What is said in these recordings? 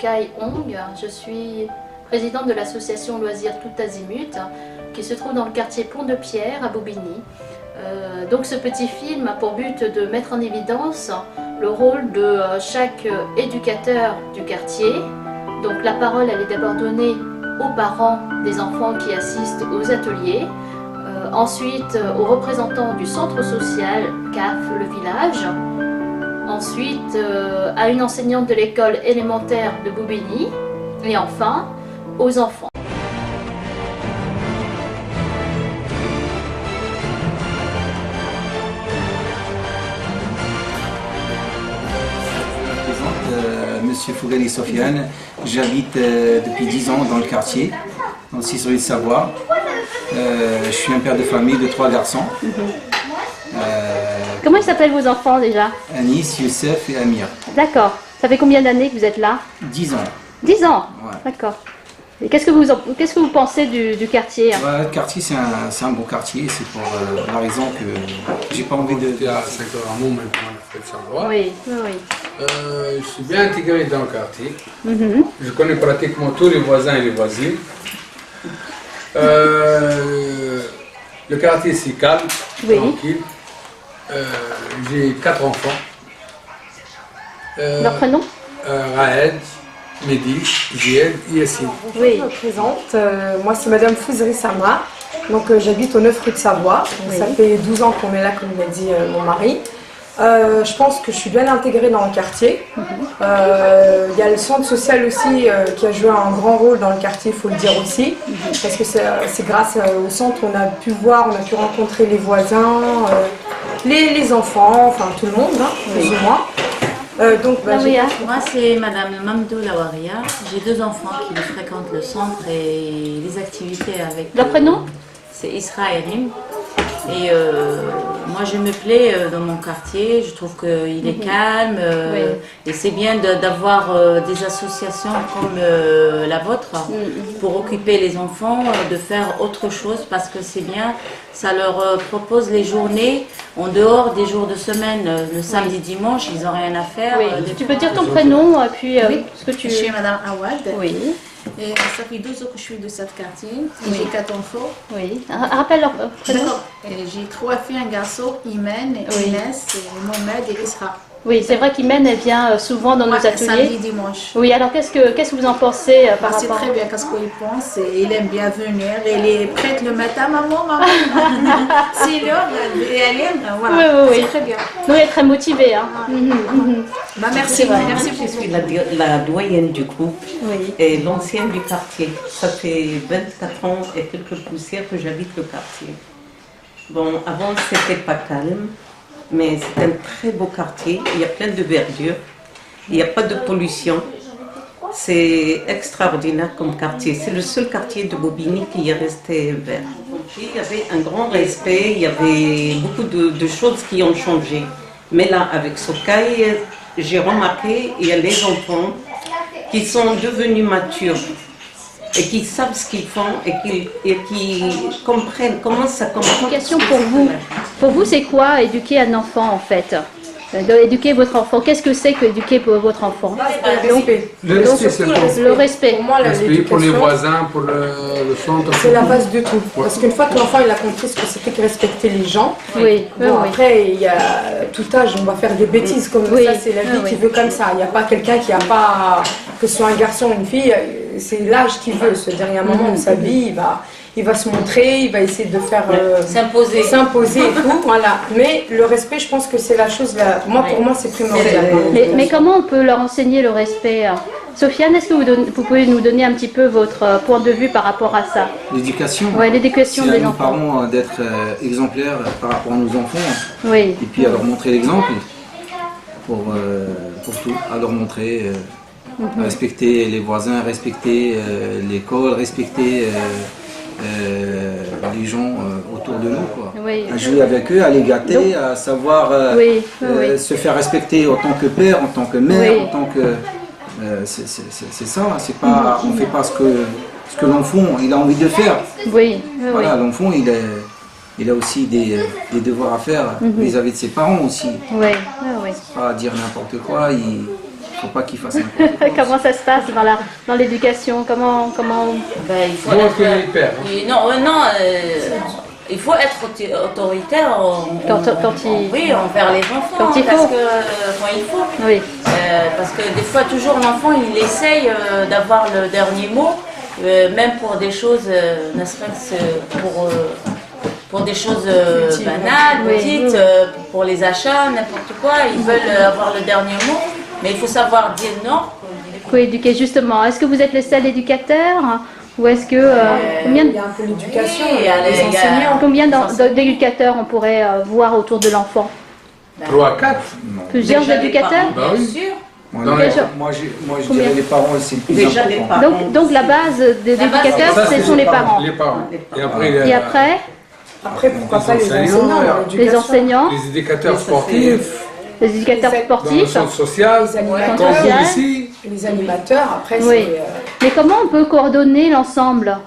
Kai Hong, je suis présidente de l'association Loisirs Tout Azimut qui se trouve dans le quartier Pont-de-Pierre à Bobigny. Donc ce petit film a pour but de mettre en évidence le rôle de chaque éducateur du quartier. Donc la parole elle est d'abord donnée aux parents des enfants qui assistent aux ateliers, ensuite aux représentants du centre social CAF le village, ensuite à une enseignante de l'école élémentaire de Bobigny et enfin aux enfants. Monsieur Fougali Sofiane, j'habite depuis 10 ans dans le quartier, dans le 6 rue de Savoie. Je suis un père de famille de 3 garçons. Comment ils s'appellent vos enfants déjà? Anis, Youssef et Amir. D'accord. Ça fait combien d'années que vous êtes là? 10 ans. 10 ans. Ouais. D'accord. Et qu'est-ce que vous pensez du quartier? Ouais, le quartier, c'est un bon quartier. C'est pour la raison que j'ai pas envie de... J'étais à Saint-Coramont maintenant, à Fête Savoie. Oui, oui. Je suis bien intégré dans le quartier. Je connais pratiquement tous les voisins et les voisines. Le quartier c'est calme, tranquille. J'ai 4 enfants. Leur prénom? Raed, Mehdi, Zied, Yassine. Oui, je me présente. Moi, c'est Madame Fouzri Sama. Donc, j'habite au 9 rue de Savoie. Donc, ça fait 12 ans qu'on est là, comme l'a dit mon mari. Je pense que je suis bien intégrée dans le quartier. Il y a le centre social aussi qui a joué un grand rôle dans le quartier, il faut le dire aussi. Parce que c'est grâce au centre qu'on a pu voir, on a pu rencontrer les voisins, les enfants, enfin tout le monde, hein, plus ou moins. Moi c'est Madame Mamdou Lawaria, j'ai 2 enfants qui fréquentent le centre et les activités avec... Leur prénom? C'est Isra et Rim. Et moi je me plais dans mon quartier, je trouve qu'il est calme et c'est bien d'avoir des associations comme la vôtre pour occuper les enfants, de faire autre chose parce que c'est bien, ça leur propose les journées en dehors des jours de semaine, le samedi, dimanche, ils n'ont rien à faire. Tu peux dire ton prénom et puis ce que tu... Je suis Madame Awad. Oui. Et ça fait 12 ans que je suis de ce quartier. J'ai 4 enfants. Oui. Rappelle leur prénom. D'accord. J'ai 3 filles, un garçon, Imen, Inès, Mohamed et Isra. Oui, c'est vrai qu'Imen elle vient souvent dans nos ateliers. Samedi, dimanche. Oui, alors qu'est-ce que vous en pensez par rapport... C'est très bien qu'est-ce qu'il pense. Il aime bien venir. Il est prête le matin, maman. C'est l'heure elle aime. Voilà. Oui. C'est très bien. Oui, elle est très motivée. Hein. Merci. Merci Je suis la doyenne du groupe et l'ancienne du quartier. Ça fait 24 ans et quelques poussières que j'habite le quartier. Bon, avant, c'était pas calme. Mais c'est un très beau quartier, il y a plein de verdure, il n'y a pas de pollution. C'est extraordinaire comme quartier. C'est le seul quartier de Bobigny qui est resté vert. Il y avait un grand respect, il y avait beaucoup de choses qui ont changé. Mais là, avec Sokai, j'ai remarqué qu'il y a les enfants qui sont devenus matures et qui savent ce qu'ils font et qui comprennent comment ça commence. Question pour vous. Pour vous, c'est quoi éduquer un enfant en fait? Éduquer votre enfant, qu'est-ce que c'est que éduquer votre enfant? Le respect, c'est le respect. Pour moi, pour les voisins, pour le centre. C'est la base de tout. Parce qu'une fois que l'enfant il a compris ce que c'était que respecter les gens, après, il y a tout âge, on va faire des bêtises comme ça, c'est la vie qui veut comme ça. Il n'y a pas quelqu'un qui n'a pas, que ce soit un garçon ou une fille, c'est l'âge qui veut. C'est-à-dire, il y a un moment de sa vie, il va se montrer, il va essayer de faire s'imposer et tout, voilà. Mais le respect, je pense que c'est la chose, pour moi, c'est primordial. Mais comment on peut leur enseigner le respect? Sofiane, est-ce que vous pouvez nous donner un petit peu votre point de vue par rapport à ça? L'éducation. Oui, l'éducation des enfants. C'est à nos parents d'être exemplaires par rapport à nos enfants. Oui. Et puis à leur montrer l'exemple pour tout, à leur montrer. Respecter les voisins, respecter l'école, respecter les gens autour de nous, quoi. À jouer avec eux, à les gâter, à savoir se faire respecter en tant que père, en tant que mère, en tant que... c'est ça, c'est pas, on ne fait pas ce que l'enfant il a envie de faire. Voilà, l'enfant il a aussi des devoirs à faire vis-à-vis de ses parents aussi. Pas dire n'importe quoi, faut pas qu'ils fassent n'importe quoi. Comment ça se passe dans l'éducation? Comment... Ben, il faut il faut être autoritaire envers les enfants. Quand il faut. Quand il faut. Oui. Parce que des fois, toujours l'enfant, il essaye d'avoir le dernier mot, même pour des choses, ne serait-ce pour des choses banales, petites, pour les achats, n'importe quoi. Ils veulent avoir le dernier mot, mais il faut savoir dire non. Il faut éduquer justement. Est-ce que vous êtes le seul éducateur? Ou est-ce que... il y a un peu l'éducation, il y a les enseignants. Combien d'éducateurs on pourrait voir autour de l'enfant? 3, 4. Plusieurs éducateurs? Bien sûr. Moi, je dirais les parents, c'est le plus important. Donc la base des éducateurs, ce sont les parents. Les parents. Et après? Après, pourquoi pas les enseignants? Les enseignants? Les éducateurs sportifs. Les éducateurs sportifs? Dans le centre social. Les animateurs. Ici. Les animateurs, après, oui. Mais comment on peut coordonner l'ensemble?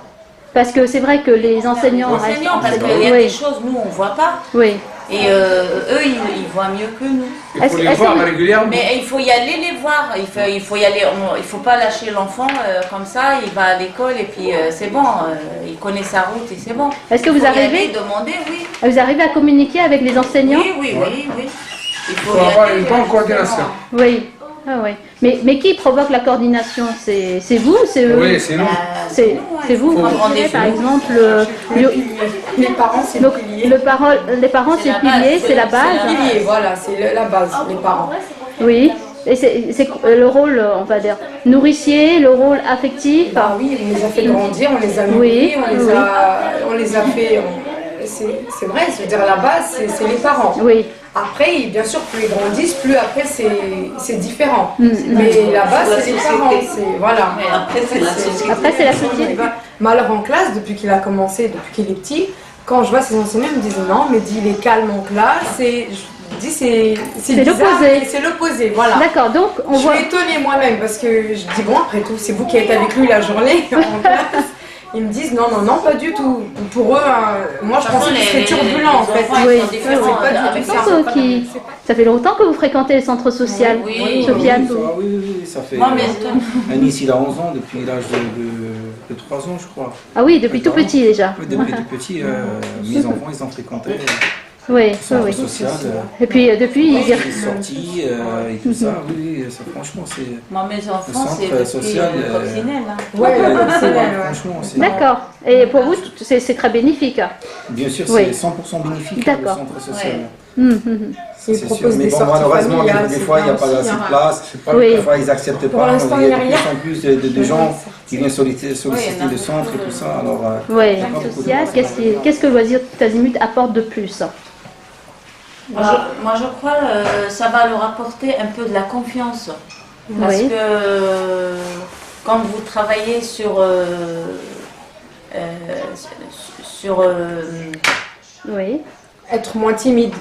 Parce que c'est vrai que les enseignants... parce qu'il y a des choses, nous, on ne voit pas. Oui. Et eux, ils voient mieux que nous. Il faut les voir régulièrement. Mais il faut y aller les voir. Il faut y aller. Il faut pas lâcher l'enfant comme ça. Il va à l'école et puis c'est bon. Il connaît sa route et c'est bon. Est-ce que vous arrivez demander, oui. Vous arrivez à communiquer avec les enseignants? Oui. Il faut avoir une bonne coordination. Oui. Ah oui. Mais qui provoque la coordination? C'est vous? C'est eux? Oui, c'est nous. C'est vous, par exemple. Les parents, c'est le pilier. Les parents, c'est le pilier, c'est la base. Le pilier, voilà, c'est la base, les parents. Oui. Et c'est le rôle, on va dire, nourricier, le rôle affectif. Bah oui, on les a fait grandir, on les a nourris, on les a fait... C'est vrai, je veux dire, la base, c'est les parents. Oui. Après, bien sûr, plus ils grandissent, plus après, c'est différent. Mais la base, c'est les parents. Voilà. Après, c'est la société. Après, c'est la société. Mais alors, en classe, depuis qu'il a commencé, depuis qu'il est petit, quand je vois ses enseignants, ils me disent non, mais il est calme en classe. Je dis, c'est l'opposé. C'est l'opposé, voilà. D'accord, donc on voit... Je suis étonnée moi-même, parce que je dis, bon, après tout, c'est vous qui êtes avec lui la journée en classe. Ils me disent non, pas du tout. Pour eux, moi je pensais que c'était turbulent en fait. Oui, c'est pas du tout. Ça fait longtemps que vous fréquentez le centre social, Sofiane? Oui, ça fait... Anis, il a 11 ans, depuis l'âge de 3 ans, je crois. Ah oui, depuis tout petit déjà. Oui, depuis tout petit, mes enfants, ils ont fréquenté. Oui. Social, et puis depuis il est sorti et tout ça, oui, ça, franchement c'est... Moi mes enfants c'est social, le coccinelle. Franchement c'est... D'accord, et pour vous c'est très bénéfique? Bien sûr, c'est 100% bénéfique le centre social. Ils proposent des sorties malheureusement, familiales, des fois il n'y a pas assez de place, des fois ils n'acceptent pas, il y a de plus en plus de gens qui viennent solliciter le centre et tout ça. Alors, social, qu'est-ce que Loisirs Tout Azimut apporte de plus? Moi je crois que ça va leur apporter un peu de la confiance. Parce que quand vous travaillez sur être moins timide.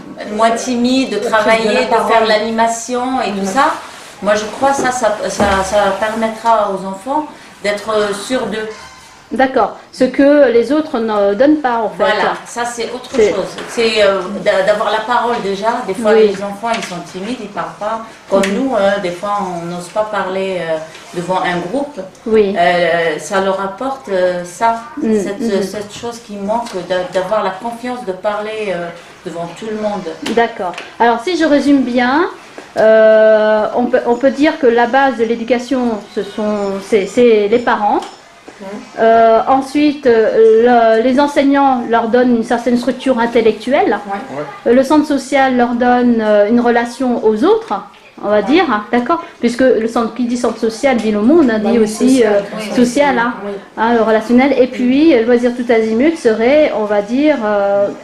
De travailler, de faire l'animation et tout ça. Moi je crois que ça permettra aux enfants d'être sûrs d'eux. D'accord, ce que les autres ne donnent pas en fait. Voilà, ça c'est autre chose. C'est d'avoir la parole déjà. Des fois les enfants ils sont timides, ils ne parlent pas. Comme nous, des fois on n'ose pas parler devant un groupe. Oui. Ça leur apporte cette chose qui manque, d'avoir la confiance de parler devant tout le monde. D'accord. Alors si je résume bien, on peut dire que la base de l'éducation, c'est les parents. Ensuite, les enseignants leur donnent une certaine structure intellectuelle. Le centre social leur donne une relation aux autres, on va dire, d'accord, puisque le centre qui dit centre social dit le monde, dit aussi social, relationnel. Et puis, Loisirs Tout Azimut serait, on va dire,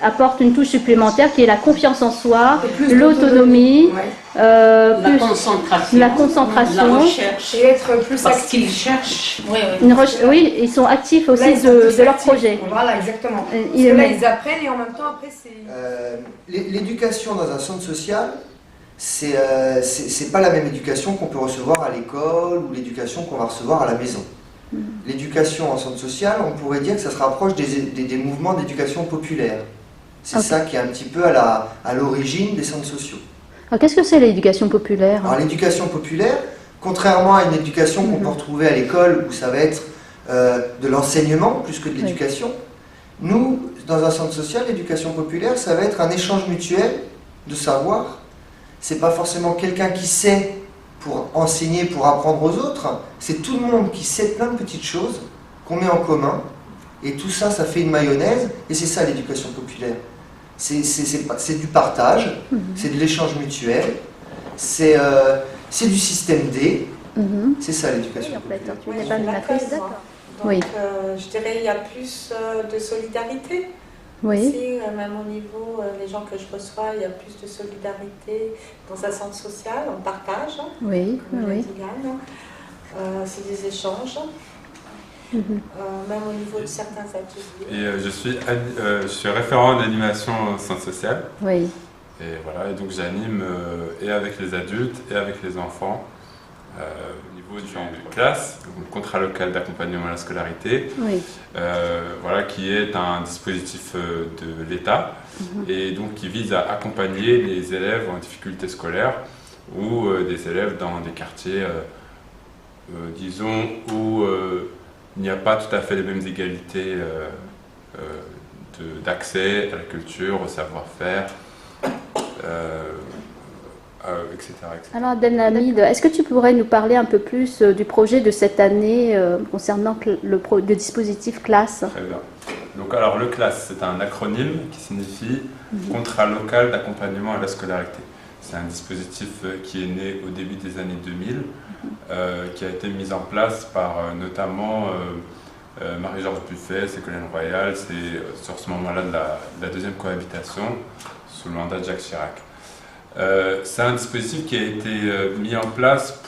apporte une touche supplémentaire qui est la confiance en soi, l'autonomie. La concentration, la recherche, et être plus parce actif. qu'ils cherchent. Oui, ils sont actifs aussi de leur projet. Voilà, exactement. Parce que là, ils apprennent et en même temps, après, c'est... L'éducation dans un centre social, c'est pas la même éducation qu'on peut recevoir à l'école ou l'éducation qu'on va recevoir à la maison. L'éducation en centre social, on pourrait dire que ça se rapproche des mouvements d'éducation populaire. C'est ça qui est un petit peu à l'origine des centres sociaux. Alors, qu'est-ce que c'est l'éducation populaire? Alors l'éducation populaire, Contrairement à une éducation qu'on peut retrouver à l'école où ça va être de l'enseignement plus que de l'éducation, nous, dans un centre social, l'éducation populaire, ça va être un échange mutuel de savoir. C'est pas forcément quelqu'un qui sait pour enseigner, pour apprendre aux autres, c'est tout le monde qui sait plein de petites choses qu'on met en commun, et tout ça, ça fait une mayonnaise, et c'est ça l'éducation populaire. C'est du partage, c'est de l'échange mutuel, c'est du système D, c'est ça l'éducation populaire. Tu n'es pas animatrice, d'accord. Donc, je dirais il y a plus de solidarité. Oui. Aussi, même au niveau des gens que je reçois, il y a plus de solidarité dans un centre social, on partage. Oui, oui. C'est des échanges. Même au niveau de certains ateliers. Et je suis référent d'animation au centre social. Oui. Et voilà, et donc j'anime et avec les adultes et avec les enfants au niveau du classe, le contrat local d'accompagnement à la scolarité, oui. Voilà, qui est un dispositif de l'État et donc qui vise à accompagner les élèves en difficulté scolaire ou des élèves dans des quartiers, disons, où il n'y a pas tout à fait les mêmes égalités d'accès à la culture, au savoir-faire, etc., etc. Alors Abdelhamid, est-ce que tu pourrais nous parler un peu plus du projet de cette année concernant le dispositif CLASS? Très bien. Donc alors le CLASS, c'est un acronyme qui signifie Contrat local d'accompagnement à la scolarité. C'est un dispositif qui est né au début des années 2000, qui a été mis en place par notamment Marie-Georges Buffet, Ségolène Royal. C'est sur ce moment-là de la deuxième cohabitation sous le mandat de Jacques Chirac. C'est un dispositif qui a été mis en place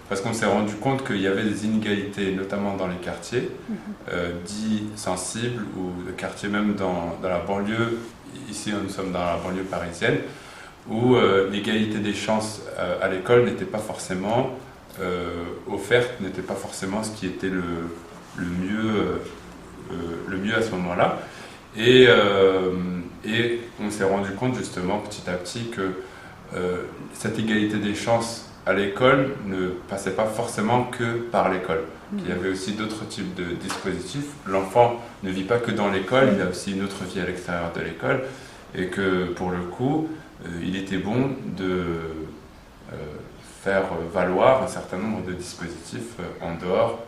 parce qu'on s'est rendu compte qu'il y avait des inégalités, notamment dans les quartiers dits sensibles ou de quartiers même dans la banlieue. Ici, nous sommes dans la banlieue parisienne, où l'égalité des chances à l'école n'était pas forcément offerte, n'était pas forcément ce qui était le mieux à ce moment-là. Et on s'est rendu compte justement petit à petit que cette égalité des chances à l'école ne passait pas forcément que par l'école. Il y avait aussi d'autres types de dispositifs. L'enfant ne vit pas que dans l'école, il a aussi une autre vie à l'extérieur de l'école. Et que pour le coup, il était bon de faire valoir un certain nombre de dispositifs en dehors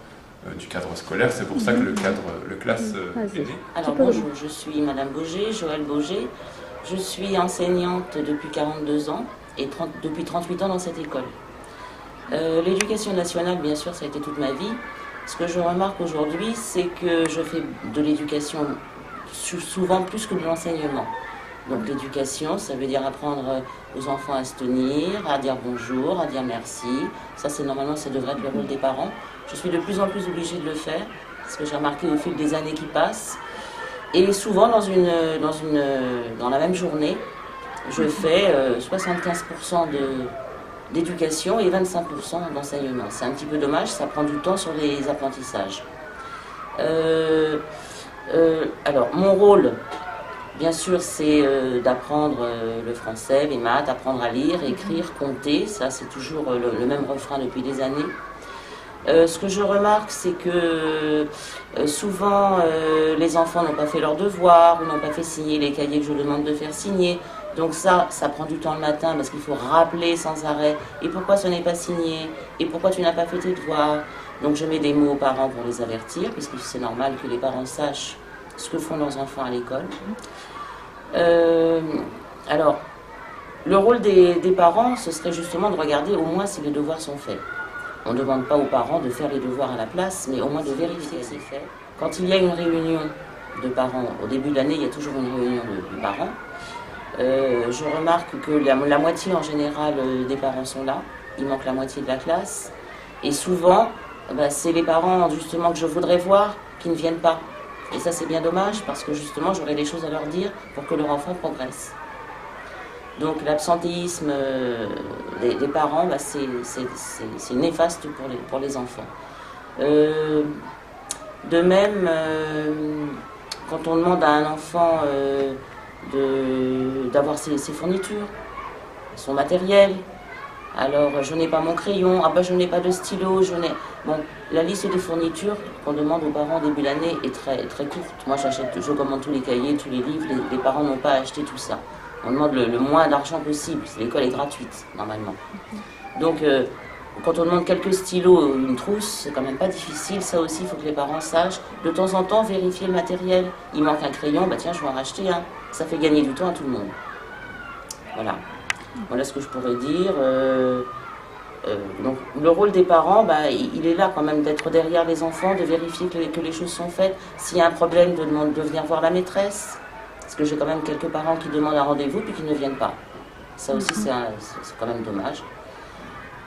du cadre scolaire. C'est pour ça que le CLASS est né. Alors bonjour, je suis Madame Bauger, Joëlle Bauger. Je suis enseignante depuis 42 ans et depuis 38 ans dans cette école. L'éducation nationale, bien sûr, ça a été toute ma vie. Ce que je remarque aujourd'hui, c'est que je fais de l'éducation souvent plus que de l'enseignement. Donc l'éducation, ça veut dire apprendre aux enfants à se tenir, à dire bonjour, à dire merci. Ça, normalement, ça devrait être le rôle des parents. Je suis de plus en plus obligée de le faire, parce que j'ai remarqué au fil des années qui passent. Et souvent, dans la même journée, je fais 75% d'éducation et 25% d'enseignement. C'est un petit peu dommage, ça prend du temps sur les apprentissages. Alors, mon rôle, bien sûr, c'est d'apprendre le français, les maths, apprendre à lire, écrire, compter. Ça, c'est toujours le même refrain depuis des années. Ce que je remarque, c'est que souvent, les enfants n'ont pas fait leurs devoirs, ou n'ont pas fait signer les cahiers que je demande de faire signer. Donc ça prend du temps le matin parce qu'il faut rappeler sans arrêt. Et pourquoi ce n'est pas signé? Et pourquoi tu n'as pas fait tes devoirs? Donc je mets des mots aux parents pour les avertir, puisque c'est normal que les parents sachent ce que font leurs enfants à l'école. Alors, le rôle des parents, ce serait justement de regarder au moins si les devoirs sont faits. On ne demande pas aux parents de faire les devoirs à la place, mais au moins de vérifier si c'est fait. Quand il y a une réunion de parents, au début de l'année, il y a toujours une réunion de parents. Je remarque que la moitié en général des parents sont là. Il manque la moitié de la classe. Et souvent, c'est les parents justement que je voudrais voir qui ne viennent pas. Et ça, c'est bien dommage parce que justement, j'aurais des choses à leur dire pour que leur enfant progresse. Donc l'absentéisme des parents, c'est néfaste pour les enfants. De même, quand on demande à un enfant d'avoir ses fournitures, son matériel, Alors, je n'ai pas mon crayon, ah bah je n'ai pas de stylo, je n'ai... Bon, la liste des fournitures qu'on demande aux parents au début de l'année est très courte. Moi, je commande tous les cahiers, tous les livres, les parents n'ont pas acheté tout ça. On demande le moins d'argent possible, l'école est gratuite, normalement. Donc, quand on demande quelques stylos ou une trousse, c'est quand même pas difficile. Ça aussi, il faut que les parents sachent. De temps en temps, vérifier le matériel. Il manque un crayon, bah tiens, je vais en racheter un. Ça fait gagner du temps à tout le monde. Voilà. Voilà ce que je pourrais dire. Donc, le rôle des parents, bah, il est là quand même d'être derrière les enfants, de vérifier que les choses sont faites. S'il y a un problème, de venir voir la maîtresse. Parce que j'ai quand même quelques parents qui demandent un rendez-vous puis qui ne viennent pas. Ça aussi, c'est quand même dommage.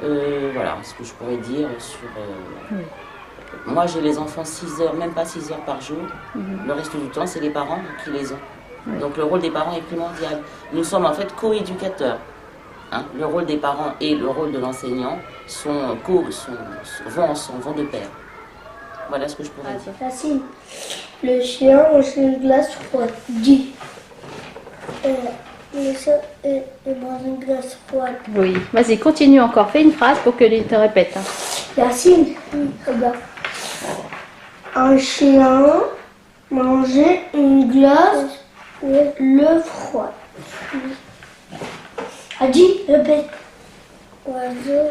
Voilà ce que je pourrais dire sur... Moi, j'ai les enfants 6 heures, même pas 6 heures par jour. Le reste du temps, c'est les parents qui les ont. Donc, le rôle des parents est primordial. Nous sommes en fait co-éducateurs. Hein. Le rôle des parents et le rôle de l'enseignant vont de pair. Voilà ce que je pourrais dire. Facile. Le chien mange une glace froide. Dis. Le chien mange une glace froide. Oui. Vas-y, continue encore. Fais une phrase pour que tu te répètes. Hein. Yacine. Un chien mangeait une glace le froid. Adi, répète. Oiseau,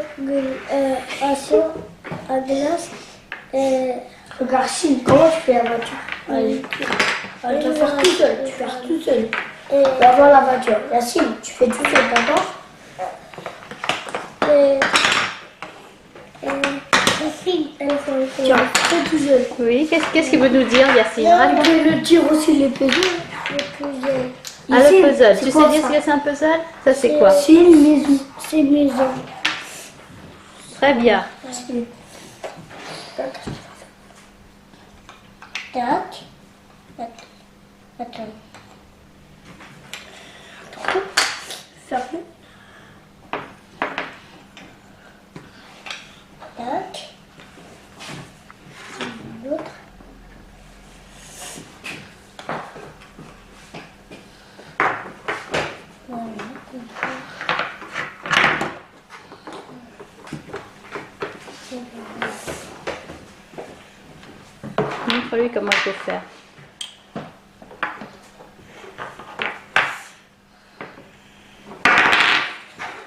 à glace. Regarde, Chine, comment tu fais la voiture? Tu vas faire tout seul, tu fais tout seul. Tu vas voir la voiture. Yacine, tu fais tout seul, d'accord? Tu vas faire tout seul. Oui, qu'est-ce qu'il veut nous dire, Yacine? On peut le dire aussi, les puzzles. Ah, le puzzle. Tu sais dire ce que c'est un puzzle? Ça, c'est quoi? C'est une maison. C'est une maison. Très bien. Tac. Attends. Ferme. Tac. L'autre. Voilà. Montre-lui comment il faut faire.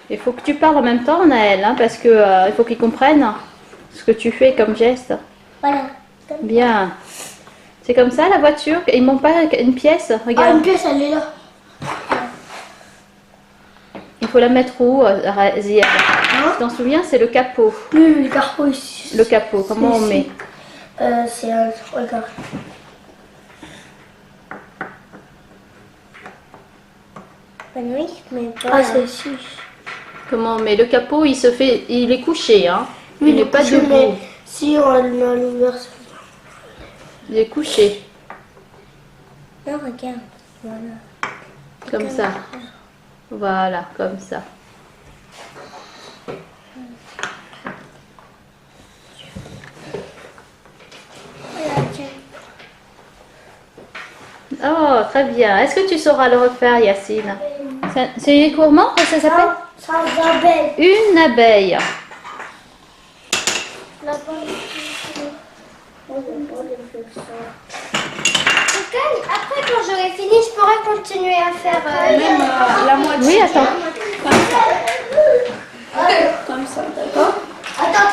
Il faut que tu parles en même temps, Naël, hein, parce que il faut qu'ils comprennent ce que tu fais comme geste. Voilà. Bien. C'est comme ça la voiture? Ils m'ont pas une pièce? Regarde. Ah, une pièce, elle est là. Il faut la mettre où, Ziad? Tu t'en souviens? C'est le capot. Oui, le capot ici. Le capot, comment on met? C'est un... Regarde. Oui, mais pas... Ah, c'est ici. Comment on met? Le capot, il est couché, hein? Oui, il n'est pas debout. Mais si on le met à l'ouvert, il est couché. Non, regarde. Voilà. Comme ça. Voilà, comme ça. Oh, très bien. Est-ce que tu sauras le refaire, Yacine? C'est une gourmand, ça s'appelle? C'est une abeille. Une abeille. Après, quand j'aurai fini, je pourrai continuer à faire même la moitié. Oui, attends. Comme ça, d'accord? Attends,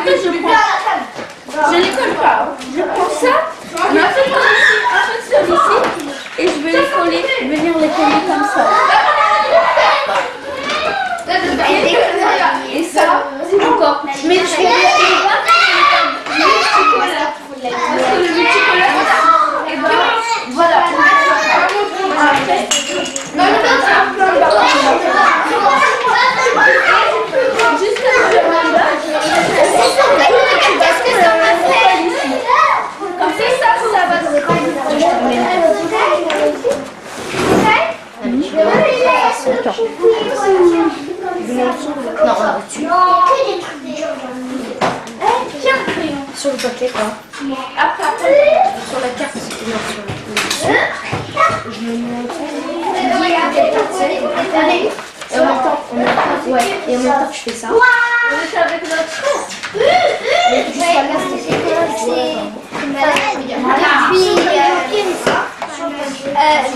je prends. Je les colle pas. Je prends ça, mais un peu celui-ci, et je vais les coller, venir les coller comme ça. Et ça, encore. Mais je vais les parce que le multicolore, et ben voilà. Non, je fais ça. On est avec notre frère.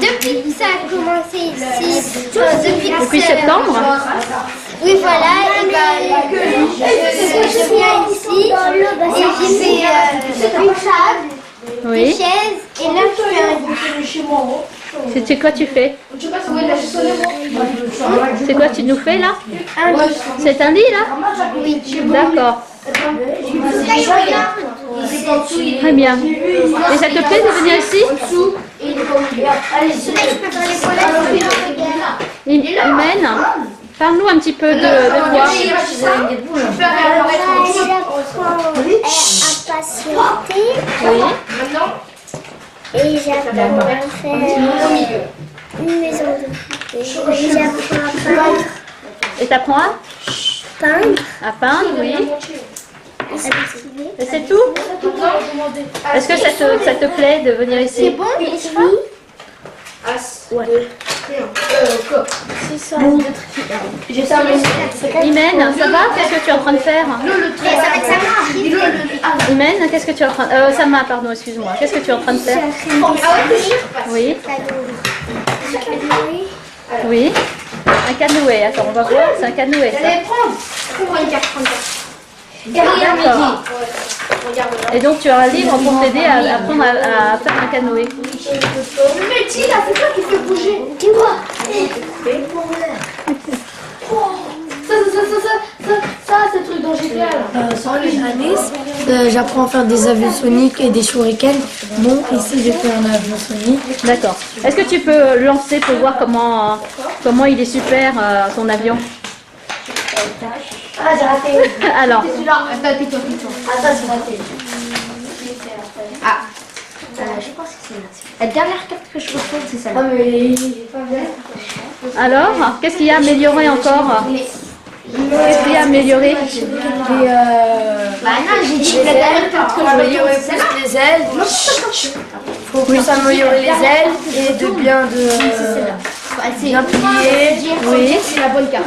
Depuis que ça a commencé ici, depuis septembre. Oui, voilà, et je viens ici et j'ai fait une table, Oui. des chaises, et là je fais un lit. C'est quoi tu fais? C'est quoi tu nous fais là? C'est un lit là? Oui. D'accord. Très bien. Et ça te plaît de venir ici? Imen, parle-nous un petit peu de toi. Impatienté. Oui. Et j'apprends à faire une maison de poupée. Et j'apprends à peindre. Et t'apprends à? Peindre. À peindre, oui. Et c'est tout? Est-ce que ça te plaît de venir ici? C'est bon, n'est-ce pas? Ouais. C'est ça. Imen, ça va? Qu'est-ce que tu es en train de faire? Imen, qu'est-ce que tu es en train de... Sama, pardon, excuse-moi. Qu'est-ce que tu es en train de faire? Oui. Oui. Un canoë. Attends, on va voir. C'est un canoë, ça. D'accord. Et donc tu as un livre pour t'aider à apprendre à faire un canoë. Mais dis là, c'est toi qui fais bouger. Dis-moi. Ça, c'est le truc dont j'ai fait. Salut Janice, j'apprends à faire des avions soniques et des shurikens. Bon, ici j'ai fait un avion sonique. D'accord. Est-ce que tu peux le lancer pour voir comment il est super ton avion? Ah, j'ai raté. Alors. C'est celui-là. Attends, plutôt. Attends, j'ai raté. Ah. Je pense que c'est là. La dernière carte que je retrouve, c'est celle-là. Ah, mais... Alors, qu'est-ce qu'il y a à améliorer encore? Qu'est-ce qu'il y a à améliorer? Bah non, j'ai dit que la dernière carte que je améliorer plus les ailes. Faut plus améliorer les ailes et de bien bien plier. Oui. C'est la bonne carte.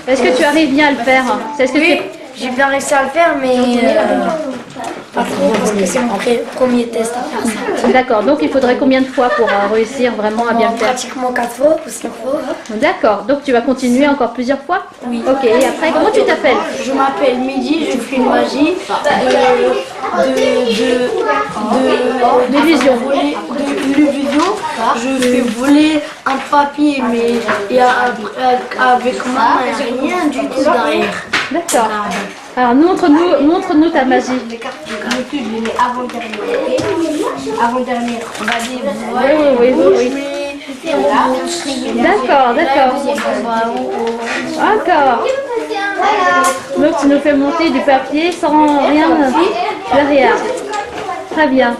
Est-ce que tu arrives bien à le faire? Oui, j'ai bien réussi à le faire, mais pas trop parce que c'est mon premier test à faire ça. D'accord, donc il faudrait combien de fois pour réussir vraiment à bien le faire? Pratiquement 4 fois ou 5 fois. D'accord, donc tu vas continuer encore plusieurs fois? Oui. Ok, et après, comment tu t'appelles? Je m'appelle Mehdi, je fais une magie d'illusion. Je fais voler un papier, mais avec moi, il n'y a rien du tout derrière. D'accord. Alors montre-nous ta magie. Les cartes du YouTube, je les mets avant-dernière. Avant-dernière, on va Oui. dire. D'accord. Donc tu nous fais monter du papier sans rien derrière. Très bien.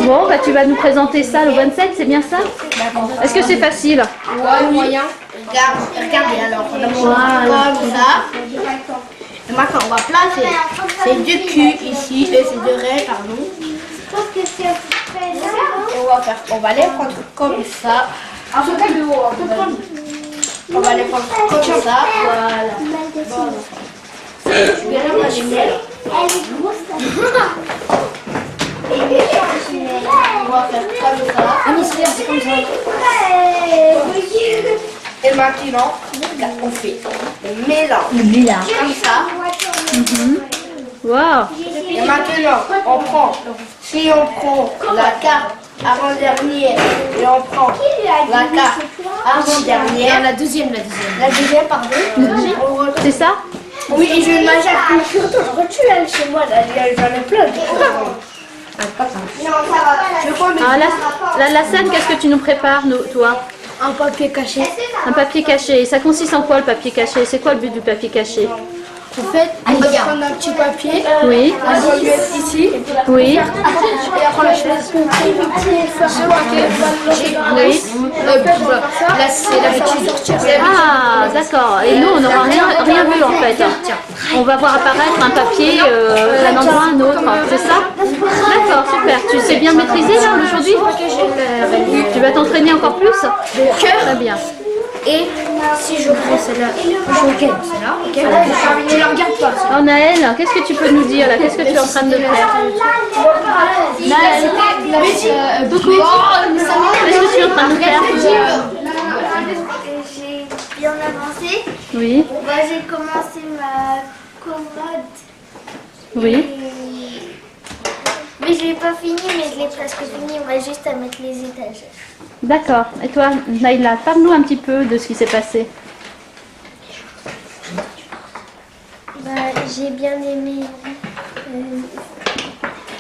Bon, bah tu vas nous présenter ça le 27, c'est bien ça? Est-ce que c'est facile? Ouais, moyen. Regardez alors. Voilà. Comme ça. Et maintenant, on va placer. C'est deux Q ici et c'est deux raies, pardon. Et on va les prendre comme ça. On va les prendre comme ça. Voilà. Je vais remettre la lumière. On va faire comme ça. C'est comme ça. Et maintenant, on fait le mélange. Comme ça. Wow. Et maintenant, si on prend la carte avant-dernière et on prend la carte avant-dernière. La deuxième, pardon. C'est ça? Oui, et j'ai une magie à rituel chez moi, j'en ai plein. La scène, qu'est-ce que tu nous prépares, toi? Un papier caché. Un papier caché. Et ça consiste en quoi le papier caché? C'est quoi le but du papier caché? En fait, on va prendre un petit papier. Oui. On va le mettre ici. Oui. Et après la chaise. Oui. Là, c'est la sortir. Ah, d'accord. Et nous, on n'aura rien vu en fait. On va voir apparaître un papier d'un endroit à un autre. C'est ça? D'accord, super. Tu sais bien maîtriser là aujourd'hui? Tu vas t'entraîner encore plus? Très bien. Et si je prends celle-là, je regarde celle-là, ok? Tu la regardes pas. Oh Naël, qu'est-ce que tu peux nous dire là? Qu'est-ce que tu es en train de faire? Naël, beaucoup. Qu'est-ce que tu es en train de faire? J'ai bien avancé. Oui. J'ai commencé ma commode. Oui. Mais je l'ai pas fini, mais je l'ai presque fini. On va juste à mettre les étagères. D'accord. Et toi, Naïla, parle-nous un petit peu de ce qui s'est passé. J'ai bien aimé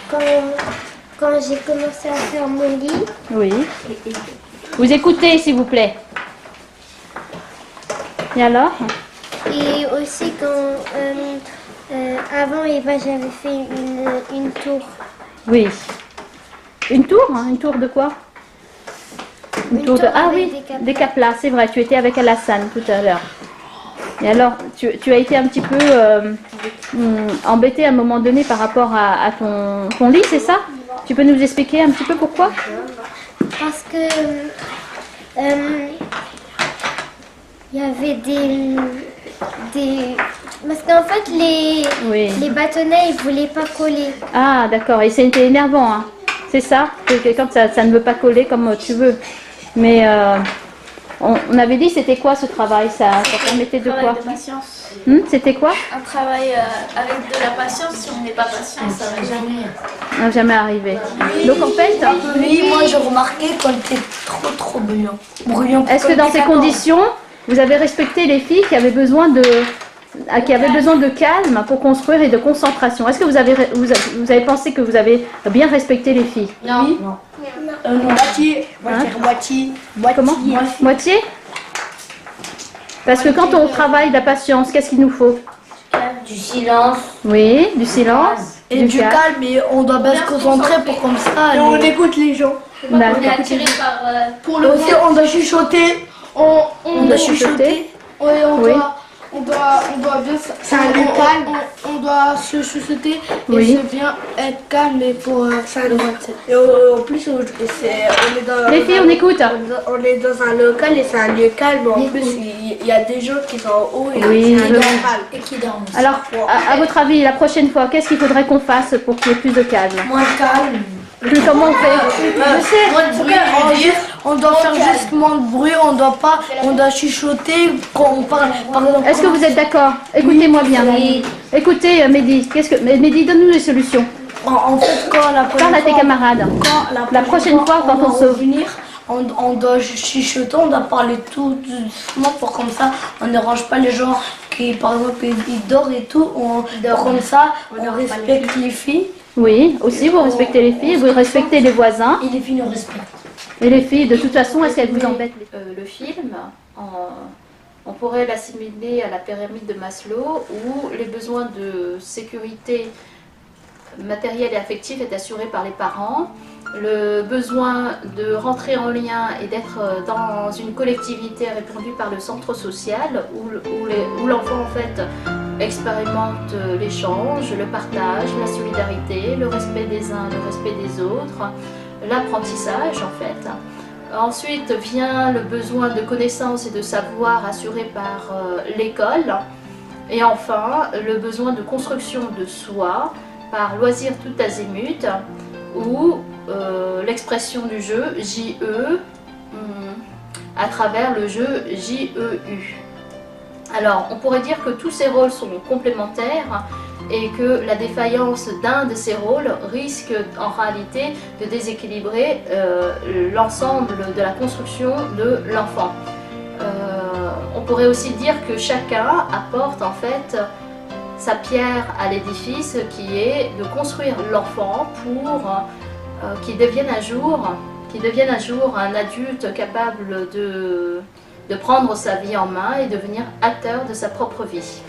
quand j'ai commencé à faire mon lit. Oui. Vous écoutez, s'il vous plaît. Et alors? Et aussi quand avant j'avais fait une tour. Oui. Une tour? Hein? Une tour de quoi? Une tour de... Ah oui, des caplas, c'est vrai. Tu étais avec Alassane tout à l'heure. Et alors, tu as été un petit peu embêtée à un moment donné par rapport à ton lit, c'est ça? Tu peux nous expliquer un petit peu pourquoi? Parce que il y avait des... Parce qu'en fait, les bâtonnets, ils voulaient pas coller. Ah, d'accord. Et c'était énervant, hein. C'est ça? Quand ça ne veut pas coller comme tu veux. Mais on avait dit c'était quoi ce travail? Ça permettait de quoi? De patience. C'était quoi? Un travail avec de la patience. Si on n'est pas patient, ça va jamais arriver. Donc en fait... Oui, moi j'ai remarqué qu'on était trop bruyant. Est-ce que dans ces conditions, vous avez respecté les filles qui avaient besoin de calme pour construire et de concentration? Est-ce que vous avez pensé que vous avez bien respecté les filles? Non. Oui? Non. Moitié. Comment? Moitié? Parce que quand on travaille la patience, qu'est-ce qu'il nous faut? Du silence. Oui, du silence. Et du calme, et on doit bien se concentrer pour comme ça. Et on écoute les gens. On est attiré par... Pour le aussi, on doit chuchoter. On doit chuchoter. Oui, on doit bien... C'est un lieu calme. On doit se chuchoter et Oui. se bien être calme et pour... Et en plus, on est dans... Les filles, on écoute. On est dans un local et c'est un lieu calme. En plus, il y a des gens qui sont en haut et Oui, et qui dorment. Alors, à votre avis, la prochaine fois, qu'est-ce qu'il faudrait qu'on fasse pour qu'il y ait plus de calme? Moins calme. Comment on fait? Je sais. On doit faire juste moins de bruit, on doit chuchoter quand on parle. Est-ce que vous êtes d'accord? Écoutez-moi bien. Oui. Écoutez, Mehdi, Mehdi, donne-nous les solutions. En fait, Parle à tes camarades. La prochaine fois, quand on se... venir, on doit chuchoter, on doit parler tout doucement pour comme ça, on ne range pas les gens qui, par exemple, ils dorment et tout. Comme ça, on respecte les filles. Oui, aussi, vous respectez les filles, vous respectez les voisins. Et les filles nous respectent. Et les filles, de toute façon, est-ce qu'elles vous embêtent? Le film, on pourrait l'assimiler à la pyramide de Maslow, où les besoins de sécurité matérielle et affective est assuré par les parents. Le besoin de rentrer en lien et d'être dans une collectivité est répondu par le centre social, où l'enfant en fait expérimente l'échange, le partage, la solidarité, le respect des uns, le respect des autres, l'apprentissage en fait. Ensuite vient le besoin de connaissances et de savoir assuré par l'école. Et enfin, le besoin de construction de soi par loisir tout azimut, ou l'expression du jeu JE à travers le jeu JEU. Alors, on pourrait dire que tous ces rôles sont complémentaires et que la défaillance d'un de ces rôles risque en réalité de déséquilibrer l'ensemble de la construction de l'enfant. On pourrait aussi dire que chacun apporte en fait sa pierre à l'édifice, qui est de construire l'enfant pour qu'il devienne un jour un adulte capable de prendre sa vie en main et devenir acteur de sa propre vie.